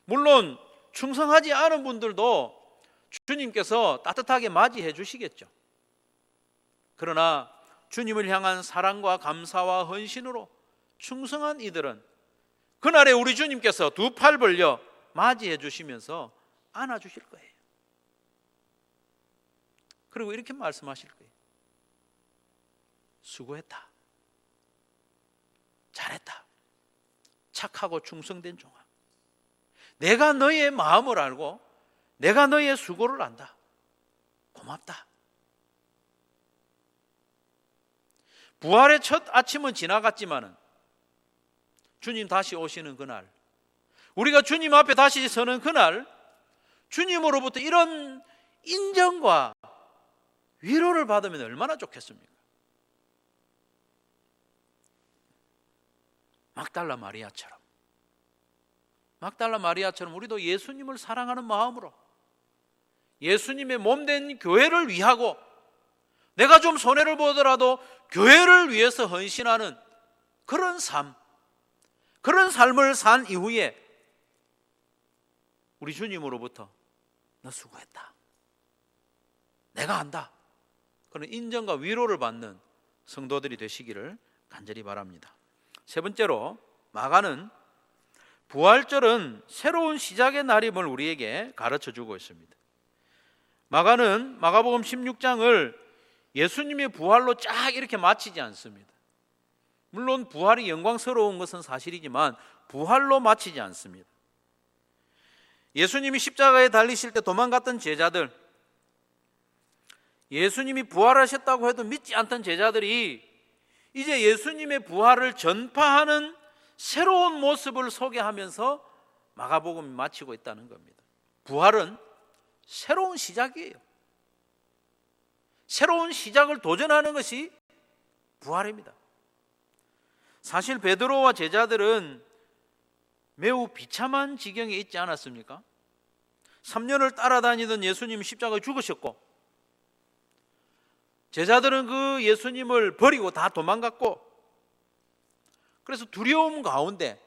물론 충성하지 않은 분들도 주님께서 따뜻하게 맞이해 주시겠죠. 그러나 주님을 향한 사랑과 감사와 헌신으로 충성한 이들은 그날에 우리 주님께서 두 팔 벌려 맞이해 주시면서 안아주실 거예요. 그리고 이렇게 말씀하실 거예요. 수고했다. 잘했다. 착하고 충성된 종아. 내가 너의 마음을 알고 내가 너의 수고를 안다. 고맙다. 부활의 첫 아침은 지나갔지만은 주님 다시 오시는 그날, 우리가 주님 앞에 다시 서는 그날, 주님으로부터 이런 인정과 위로를 받으면 얼마나 좋겠습니까? 막달라 마리아처럼 우리도 예수님을 사랑하는 마음으로 예수님의 몸된 교회를 위하고, 내가 좀 손해를 보더라도 교회를 위해서 헌신하는 그런 삶, 그런 삶을 산 이후에 우리 주님으로부터 너 수고했다, 내가 안다, 그런 인정과 위로를 받는 성도들이 되시기를 간절히 바랍니다. 세 번째로, 마가는 부활절은 새로운 시작의 날임을 우리에게 가르쳐주고 있습니다. 마가는 마가복음 16장을 예수님의 부활로 쫙 이렇게 마치지 않습니다. 물론 부활이 영광스러운 것은 사실이지만 부활로 마치지 않습니다. 예수님이 십자가에 달리실 때 도망갔던 제자들, 예수님이 부활하셨다고 해도 믿지 않던 제자들이 이제 예수님의 부활을 전파하는 새로운 모습을 소개하면서 마가복음이 마치고 있다는 겁니다. 부활은 새로운 시작이에요. 새로운 시작을 도전하는 것이 부활입니다. 사실 베드로와 제자들은 매우 비참한 지경에 있지 않았습니까? 3년을 따라다니던 예수님 십자가에 죽으셨고, 제자들은 그 예수님을 버리고 다 도망갔고, 그래서 두려움 가운데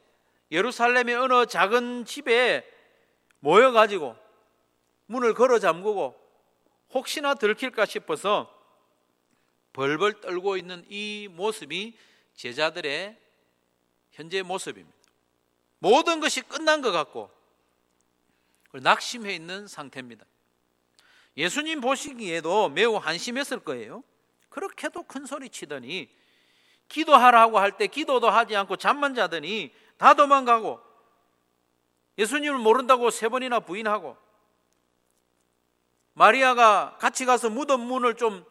예루살렘의 어느 작은 집에 모여가지고 문을 걸어 잠그고 혹시나 들킬까 싶어서 벌벌 떨고 있는 이 모습이 제자들의 현재의 모습입니다. 모든 것이 끝난 것 같고 낙심해 있는 상태입니다. 예수님 보시기에도 매우 한심했을 거예요. 그렇게도 큰 소리 치더니, 기도하라고 할 때 기도도 하지 않고 잠만 자더니 다 도망가고, 예수님을 모른다고 3번이나 부인하고, 마리아가 같이 가서 무덤 문을 좀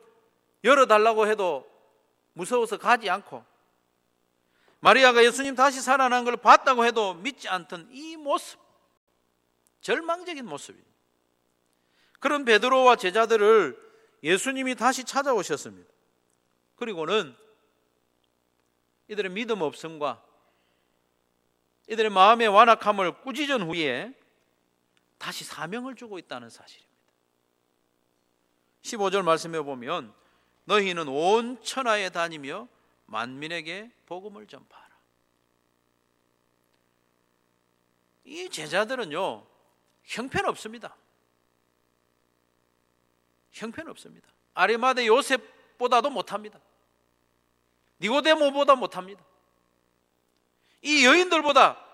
열어달라고 해도 무서워서 가지 않고, 마리아가 예수님 다시 살아난 걸 봤다고 해도 믿지 않던 이 모습, 절망적인 모습입니다. 그런 베드로와 제자들을 예수님이 다시 찾아오셨습니다. 그리고는 이들의 믿음 없음과 이들의 마음의 완악함을 꾸짖은 후에 다시 사명을 주고 있다는 사실입니다. 15절 말씀해 보면 너희는 온 천하에 다니며 만민에게 복음을 전파하라. 이 제자들은요, 형편없습니다. 형편없습니다. 아리마대 요셉보다도 못합니다. 니고데모보다 못합니다. 이 여인들보다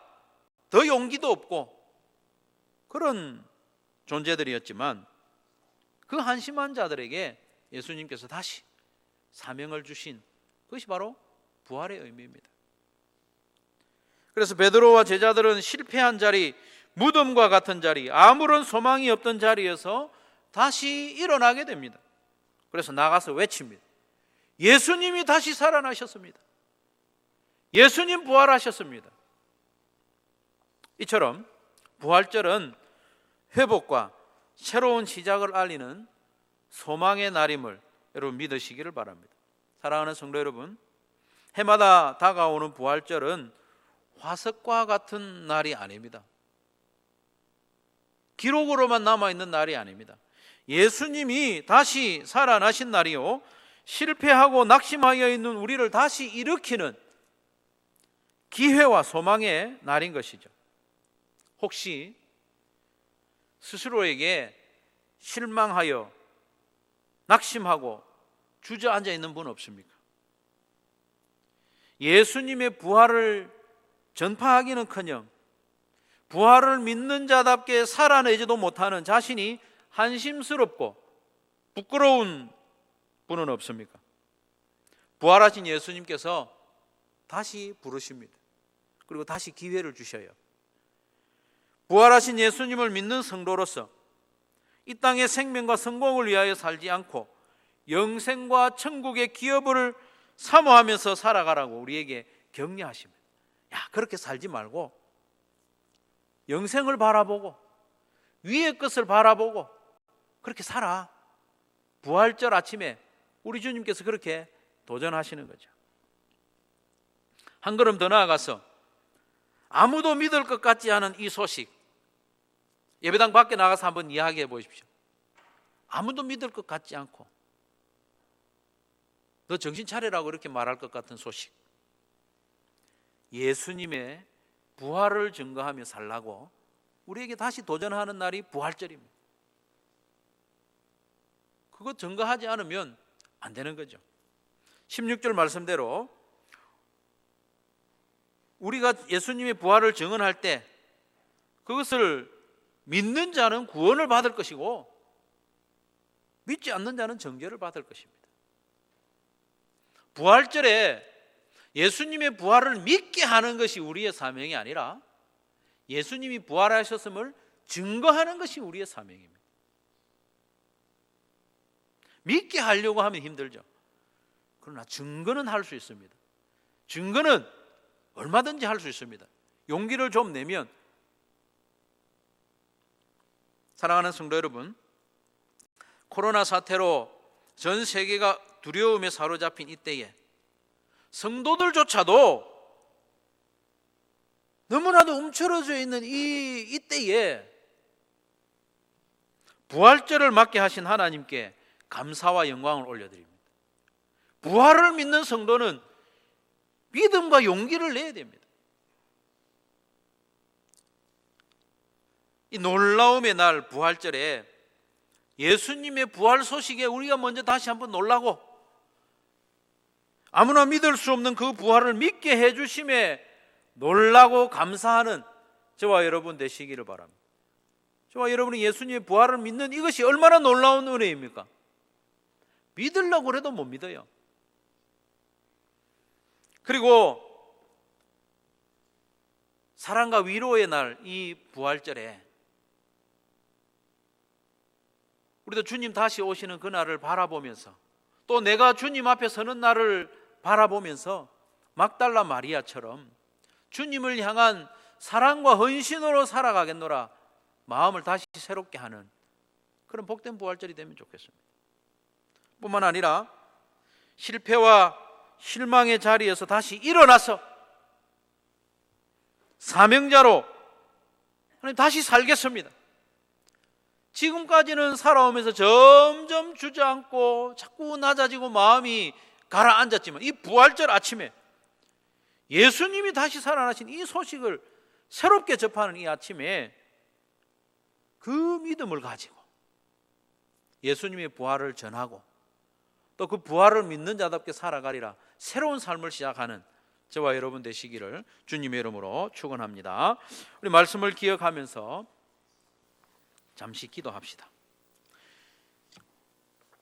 더 용기도 없고 그런 존재들이었지만, 그 한심한 자들에게 예수님께서 다시 사명을 주신 그것이 바로 부활의 의미입니다. 그래서 베드로와 제자들은 실패한 자리, 무덤과 같은 자리, 아무런 소망이 없던 자리에서 다시 일어나게 됩니다. 그래서 나가서 외칩니다. 예수님이 다시 살아나셨습니다. 예수님 부활하셨습니다. 이처럼 부활절은 회복과 새로운 시작을 알리는 소망의 날임을 여러분 믿으시기를 바랍니다. 사랑하는 성도 여러분, 해마다 다가오는 부활절은 화석과 같은 날이 아닙니다. 기록으로만 남아있는 날이 아닙니다. 예수님이 다시 살아나신 날이요, 실패하고 낙심하여 있는 우리를 다시 일으키는 기회와 소망의 날인 것이죠. 혹시 스스로에게 실망하여 낙심하고 주저앉아 있는 분 없습니까? 예수님의 부활을 전파하기는커녕 부활을 믿는 자답게 살아내지도 못하는 자신이 한심스럽고 부끄러운 분은 없습니까? 부활하신 예수님께서 다시 부르십니다. 그리고 다시 기회를 주셔요. 부활하신 예수님을 믿는 성도로서 이 땅의 생명과 성공을 위하여 살지 않고 영생과 천국의 기업을 사모하면서 살아가라고 우리에게 격려하십니다. 야, 그렇게 살지 말고 영생을 바라보고 위의 것을 바라보고 그렇게 살아. 부활절 아침에 우리 주님께서 그렇게 도전하시는 거죠. 한 걸음 더 나아가서 아무도 믿을 것 같지 않은 이 소식, 예배당 밖에 나가서 한번 이야기해 보십시오. 아무도 믿을 것 같지 않고 너 정신 차리라고 이렇게 말할 것 같은 소식, 예수님의 부활을 증거하며 살라고 우리에게 다시 도전하는 날이 부활절입니다. 그거 증거하지 않으면 안 되는 거죠. 16절 말씀대로 우리가 예수님의 부활을 증언할 때 그것을 믿는 자는 구원을 받을 것이고 믿지 않는 자는 정죄를 받을 것입니다. 부활절에 예수님의 부활을 믿게 하는 것이 우리의 사명이 아니라 예수님이 부활하셨음을 증거하는 것이 우리의 사명입니다. 믿게 하려고 하면 힘들죠. 그러나 증거는 할 수 있습니다. 증거는 얼마든지 할 수 있습니다. 용기를 좀 내면. 사랑하는 성도 여러분, 코로나 사태로 전 세계가 두려움에 사로잡힌 이때에 성도들조차도 너무나도 움츠러져 있는 이때에 부활절을 맞게 하신 하나님께 감사와 영광을 올려드립니다. 부활을 믿는 성도는 믿음과 용기를 내야 됩니다. 이 놀라움의 날 부활절에 예수님의 부활 소식에 우리가 먼저 다시 한번 놀라고 아무나 믿을 수 없는 그 부활을 믿게 해주심에 놀라고 감사하는 저와 여러분 되시기를 바랍니다. 저와 여러분이 예수님의 부활을 믿는 이것이 얼마나 놀라운 은혜입니까? 믿으려고 해도 못 믿어요. 그리고 사랑과 위로의 날 이 부활절에 우리도 주님 다시 오시는 그날을 바라보면서 또 내가 주님 앞에 서는 날을 바라보면서 막달라 마리아처럼 주님을 향한 사랑과 헌신으로 살아가겠노라 마음을 다시 새롭게 하는 그런 복된 부활절이 되면 좋겠습니다. 뿐만 아니라 실패와 실망의 자리에서 다시 일어나서 사명자로 하나님 다시 살겠습니다. 지금까지는 살아오면서 점점 주저앉고 자꾸 낮아지고 마음이 가라앉았지만 이 부활절 아침에 예수님이 다시 살아나신 이 소식을 새롭게 접하는 이 아침에 그 믿음을 가지고 예수님의 부활을 전하고 또 그 부활을 믿는 자답게 살아가리라 새로운 삶을 시작하는 저와 여러분 되시기를 주님의 이름으로 축원합니다. 우리 말씀을 기억하면서 잠시 기도합시다.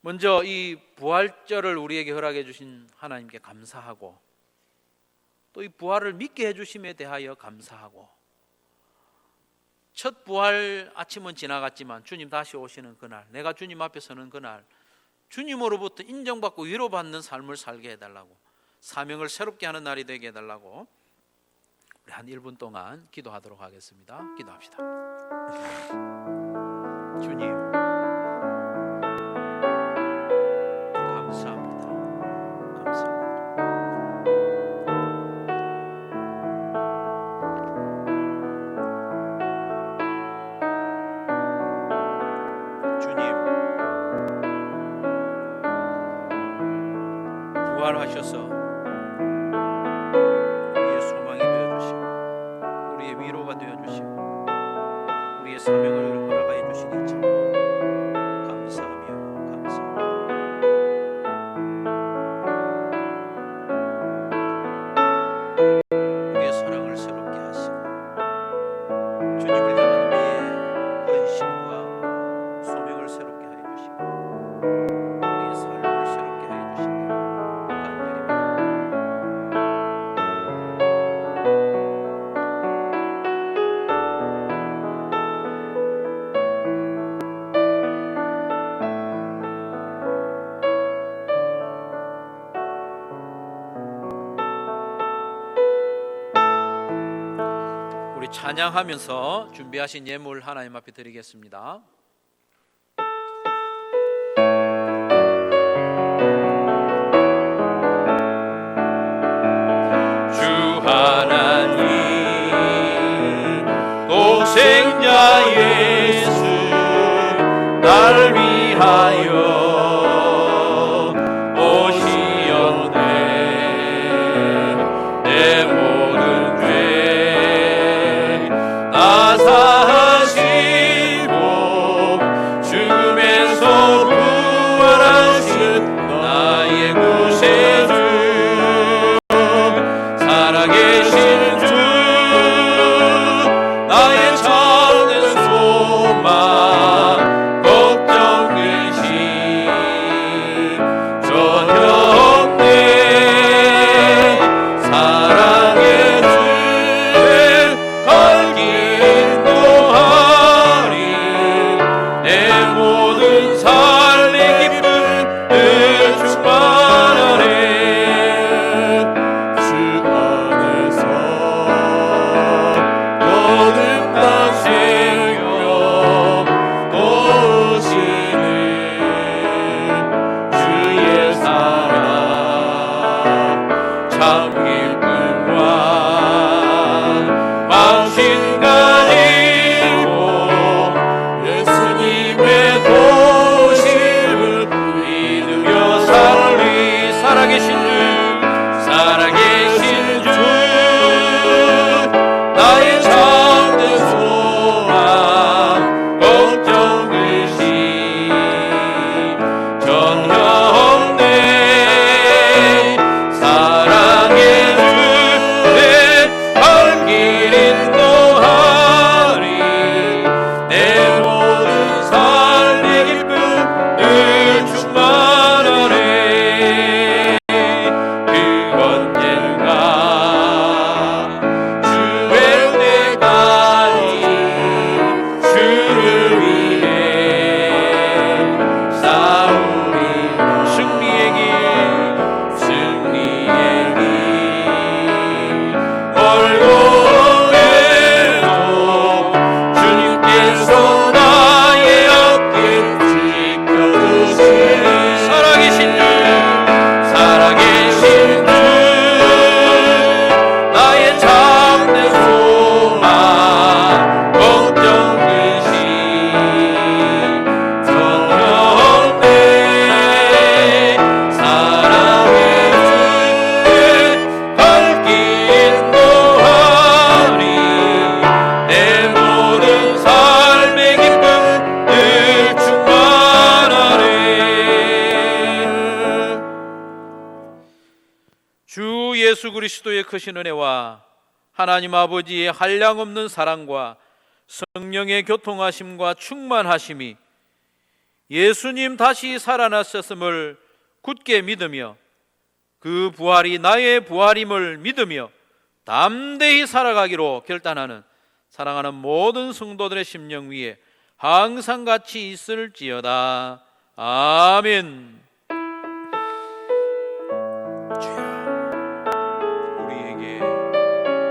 먼저 이 부활절을 우리에게 허락해 주신 하나님께 감사하고, 또 이 부활을 믿게 해주심에 대하여 감사하고, 첫 부활 아침은 지나갔지만 주님 다시 오시는 그날, 내가 주님 앞에 서는 그날, 주님으로부터 인정받고 위로받는 삶을 살게 해달라고, 사명을 새롭게 하는 날이 되게 해달라고 우리 한 1분 동안 기도하도록 하겠습니다. 기도합시다. 주님, 감사합니다. 감사합니다. 주님, 부활하셔서 우리의 소망이 되어주시고, 우리의 위로가 되어주시고, 우리의 사명을 허락하여 주시니 참 감사하며 감사합니다. 우리의 사랑을 새롭게 하시고, 주님을 향한 우리의 헌신과 소명을 새롭게 하여 주시고, 우리의 삶을 새롭게 하여 주시니 간절히 바랍니다. 우리 찬양하면서 준비하신 예물 하나님 앞에 드리겠습니다. 주 하나님, 독생자 예수 날 위하여 오시었네. 내 모든 죄 다 사하시고 죽음에서 부활하신 나의 구세주, 살아계신 주, 나의 참된 소망, 걱정 의심 전혀 없네. 사랑의 주에 갈기 인도하리. 내 모든 삶의 기쁨을 충만하네. 주 안에서 거듭난 생명 오시는 주의 사랑, 참 기쁨과 마신 가지고 예수님의 도심을 믿으며 살리. 살아계신 주, 살아계신 주, 나의 참된 소망, 걱정 의심 전혀 없네. 사랑의 주에 갈 길 인도하리. 내 모든 삶의 기쁨 늘 충만하네. 그 언젠가 주의 때까지 주를 위해 싸우리. 승리의 길, 승리의 길 멀고 오래도 주님께서 나의 앞길 지켜주시니. 살아계신 주, 살아계신 주, 나의 참된 소망, 걱정 의심 전혀 없네. 사랑의 주에 갈 길 인도하리. 내 모든 삶의 기쁨 늘 충만하네. 주 예수 그리스도의 크신 은혜와 하나님 아버지의 한량없는 사랑과 성령의 교통하심과 충만하심이 예수님 다시 살아나셨음을 굳게 믿으며 그 부활이 나의 부활임을 믿으며 담대히 살아가기로 결단하는 사랑하는 모든 성도들의 심령 위에 항상 같이 있을지어다. 아멘. 주여, 우리에게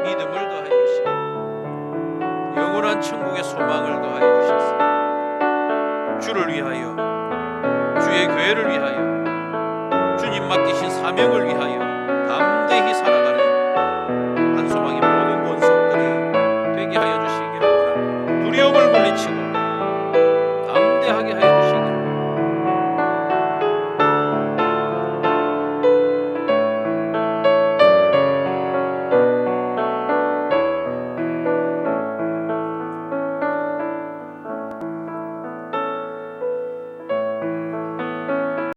믿음을 더하여 주시고 영원한 천국의 소망을 더하여 주셔서 주를 위하여, 주의 교회를 위하여, 주님 맡기신 사명을 위하여 담대히 살아가는